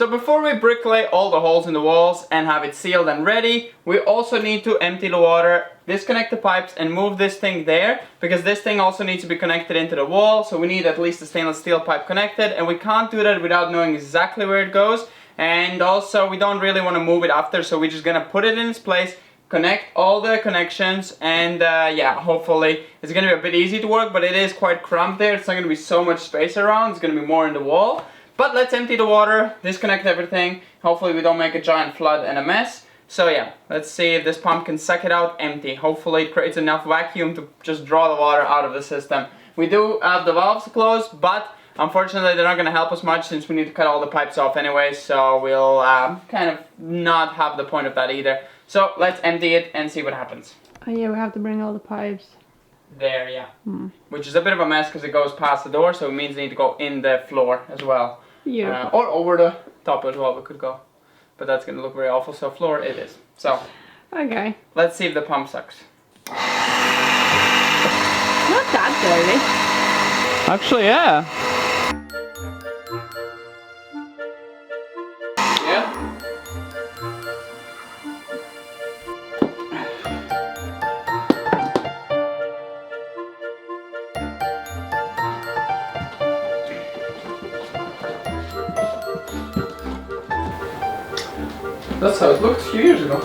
before we bricklay all the holes in the walls and have it sealed and ready, we also need to empty the water, disconnect the pipes and move this thing there, because this thing also needs to be connected into the wall, so we need at least a stainless steel pipe connected, and we can't do that without knowing exactly where it goes. And also we don't really want to move it after, so we're just gonna put it in its place, connect all the connections, and yeah, hopefully it's gonna be a bit easy to work, but it is quite cramped there. It's not gonna be so much space around, it's gonna be more in the wall. But let's empty the water, disconnect everything, hopefully we don't make a giant flood and a mess. So yeah, let's see if this pump can suck it out empty. Hopefully it creates enough vacuum to just draw the water out of the system. We do have the valves closed, but unfortunately they're not going to help us much since we need to cut all the pipes off anyway, so we'll kind of not have the point of that either. So let's empty it and see what happens. Oh yeah, we have to bring all the pipes. There, yeah. Which is a bit of a mess because it goes past the door, so it means they need to go in the floor as well. Yeah. Or over the top as well, we could go. But that's going to look very awful, so floor it is. So, okay. Let's see if the pump sucks. Not that dirty. Actually, yeah. Yeah. That's how it looked a few years ago.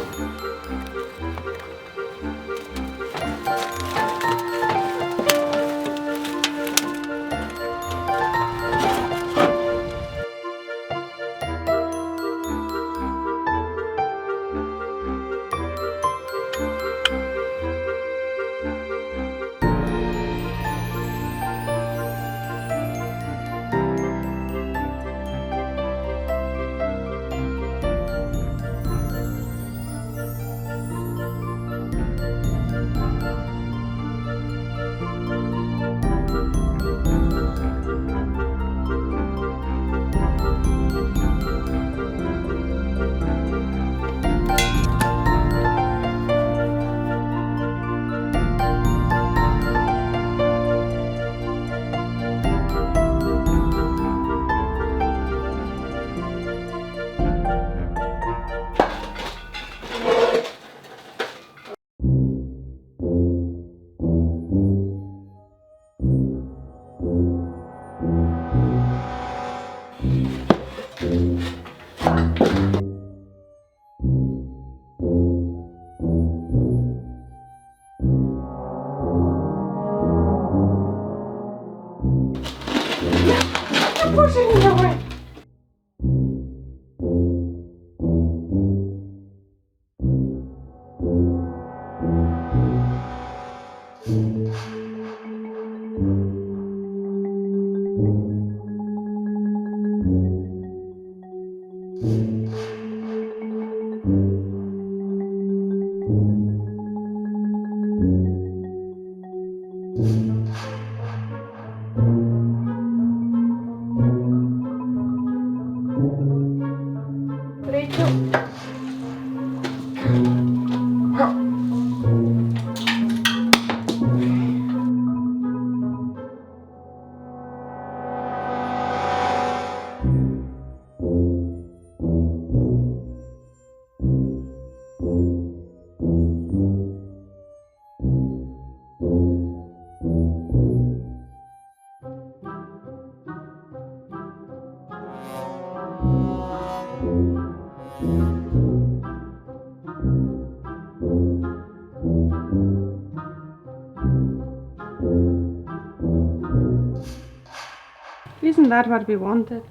Isn't that what we wanted?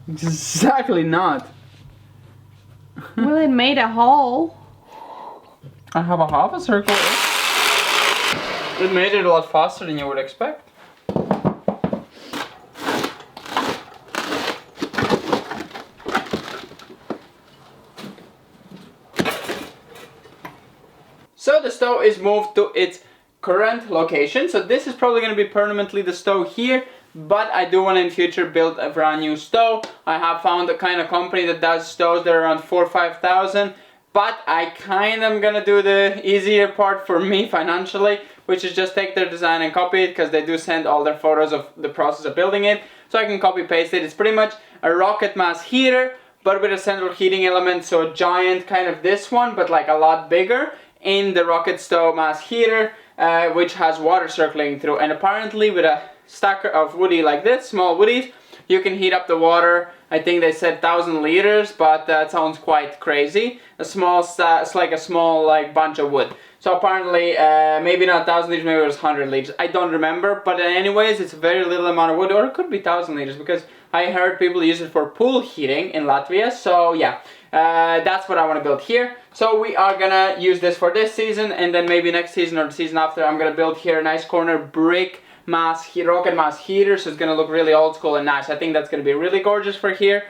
Exactly not. Well, it made a hole. I have a half a circle. It made it a lot faster than you would expect. So the stove is moved to its current location. So this is probably going to be permanently the stove here, but I do want to in future build a brand new stove. I have found a kind of company that does stoves that are around 4,000 or 5,000, but I kind of am going to do the easier part for me financially, which is just take their design and copy it, because they do send all their photos of the process of building it, so I can copy paste it. It's pretty much a rocket mass heater, but with a central heating element, so a giant kind of this one, but like a lot bigger in the rocket stove mass heater, which has water circulating through. And apparently with a stack of woody like this, small woodies, you can heat up the water. I think they said 1,000 liters, but that sounds quite crazy. It's like a small like bunch of wood. So apparently, maybe not 1,000 liters, maybe it was 100 liters. I don't remember, but anyways, it's a very little amount of wood, or it could be 1,000 liters, because I heard people use it for pool heating in Latvia. So yeah, that's what I want to build here. So we are gonna use this for this season, and then maybe next season or the season after, I'm gonna build here a nice corner brick rocket mass heater, so it's gonna look really old school and nice. I think that's gonna be really gorgeous for here.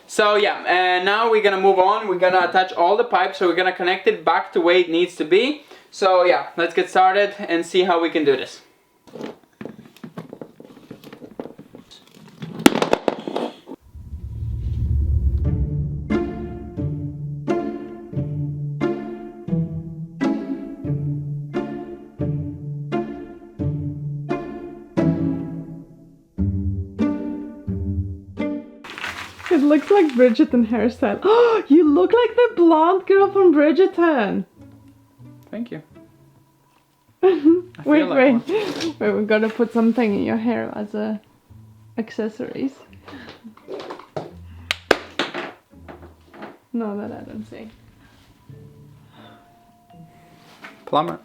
So yeah, and now we're gonna move on. We're gonna attach all the pipes, so we're gonna connect it back to where it needs to be. So yeah, let's get started and see how we can do this. It looks like Bridgerton hairstyle. Oh, you look like the blonde girl from Bridgerton. Thank you. Wait, like wait, we gotta put something in your hair as a accessories. No, that I don't see. Plumber.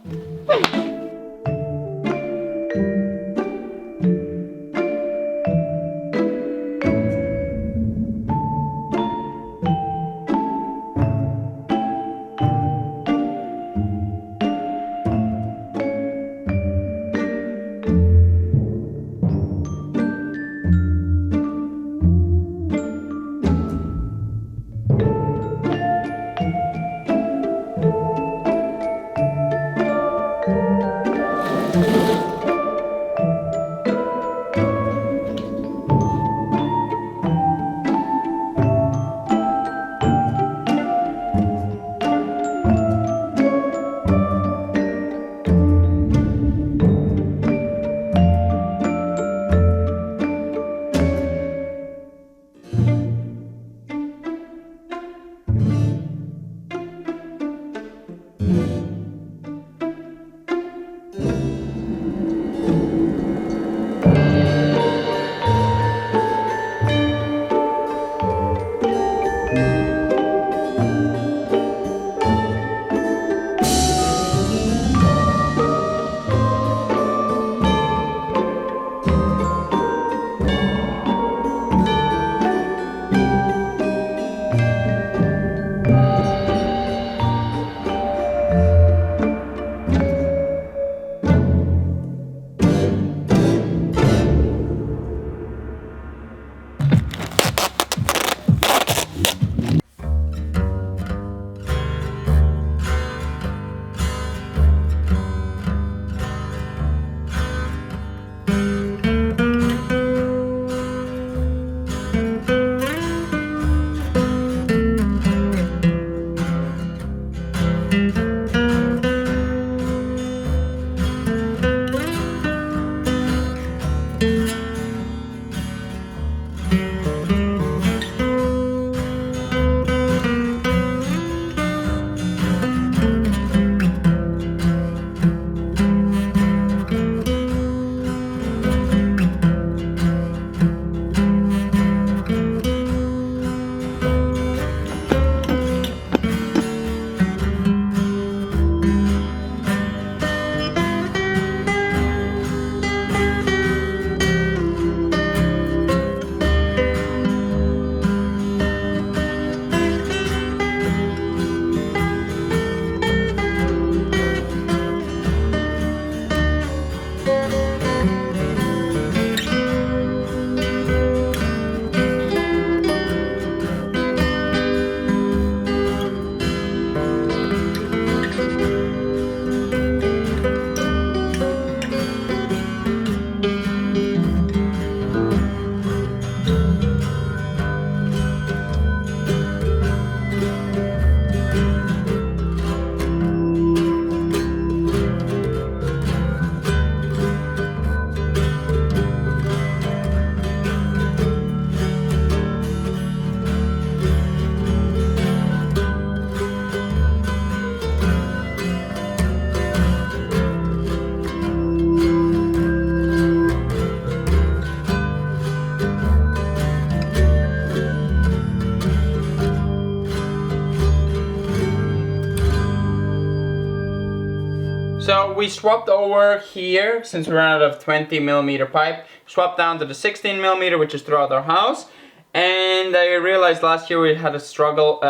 So we swapped over here, since we ran out of 20mm pipe, swapped down to the 16mm, which is throughout our house. And I realized last year we had a struggle,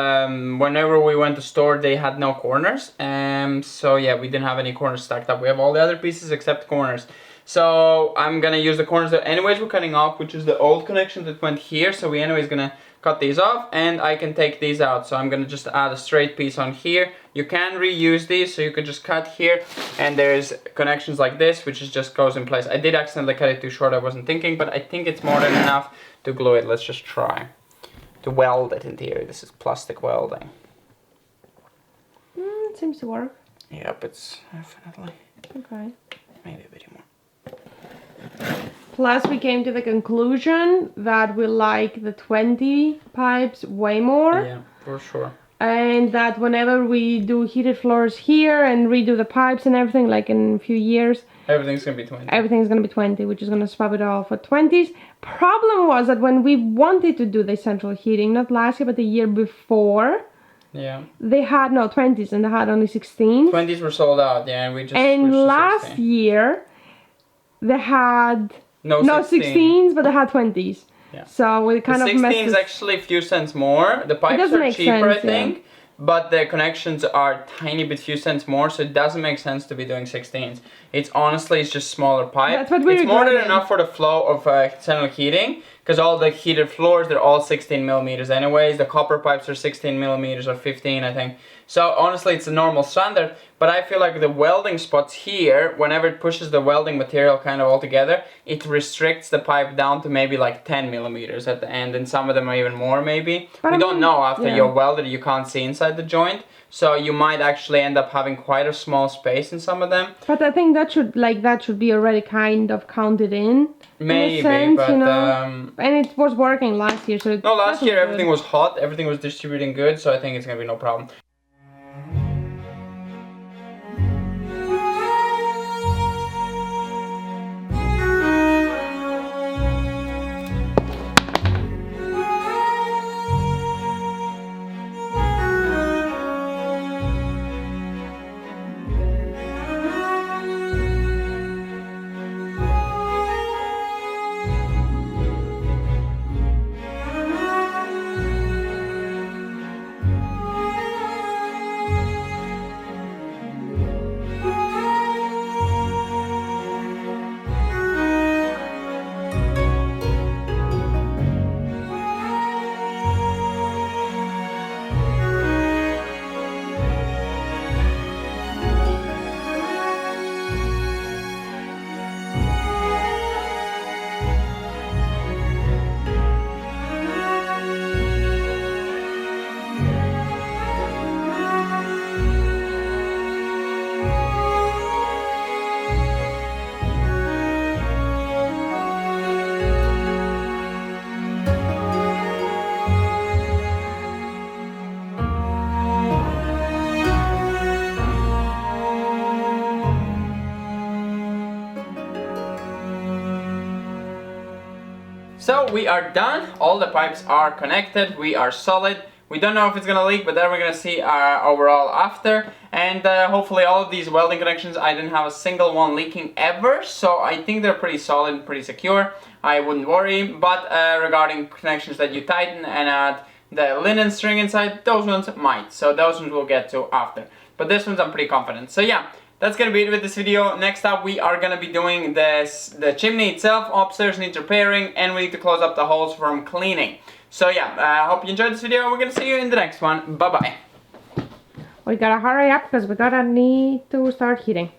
whenever we went to store they had no corners. So yeah, we didn't have any corners stacked up. We have all the other pieces except corners. So I'm gonna use the corners that anyways we're cutting off, which is the old connection that went here. So we anyways gonna cut these off, and I can take these out. So I'm gonna just add a straight piece on here. You can reuse these, so you can just cut here, and there's connections like this, which is just goes in place. I did accidentally cut it too short, I wasn't thinking, but I think it's more than enough to glue it. Let's just try to weld it into here. This is plastic welding. It seems to work. Yep, it's definitely. Okay. Maybe a bit more. Plus, we came to the conclusion that we like the 20 pipes way more. Yeah, for sure. And that whenever we do heated floors here and redo the pipes and everything, like in a few years, everything's gonna be 20. Everything's gonna be 20, which is gonna swap it all for 20s. Problem was that when we wanted to do the central heating, not last year but the year before, yeah, they had no 20s and they had only 16s. 20s were sold out, yeah, and we just. And last year, they had no 16s, but they had 20s. Yeah. So we kind of messed. 16 is actually a few cents more. The pipes are cheaper, I think, but the connections are tiny bit few cents more, so it doesn't make sense to be doing 16s. It's honestly, it's just smaller pipe. That's what we It's more than enough for the flow of central heating, because all the heated floors, they're all 16mm anyways. The copper pipes are 16mm or 15, I think. So honestly, it's a normal standard, but I feel like the welding spots here, whenever it pushes the welding material kind of all together, it restricts the pipe down to maybe like 10mm at the end, and some of them are even more maybe. But we don't know after you're welded, you can't see inside the joint. So you might actually end up having quite a small space in some of them. But I think that should be already kind of counted in. Maybe, in a sense, but you know? And it was working last year, so no, last year everything was hot, everything was distributing good, so I think it's gonna be no problem. So we are done, all the pipes are connected, we are solid. We don't know if it's gonna leak, but then we're gonna see overall after. And hopefully all of these welding connections, I didn't have a single one leaking ever. So I think they're pretty solid and pretty secure. I wouldn't worry. But regarding connections that you tighten and add the linen string inside, those ones might. So those ones we'll get to after. But this one's I'm pretty confident. So yeah. That's gonna be it with this video. Next up we are gonna be doing the chimney itself. Upstairs needs repairing and we need to close up the holes from cleaning. So yeah, I hope you enjoyed this video. We're gonna see you in the next one. Bye bye. We gotta hurry up because we gotta need to start heating.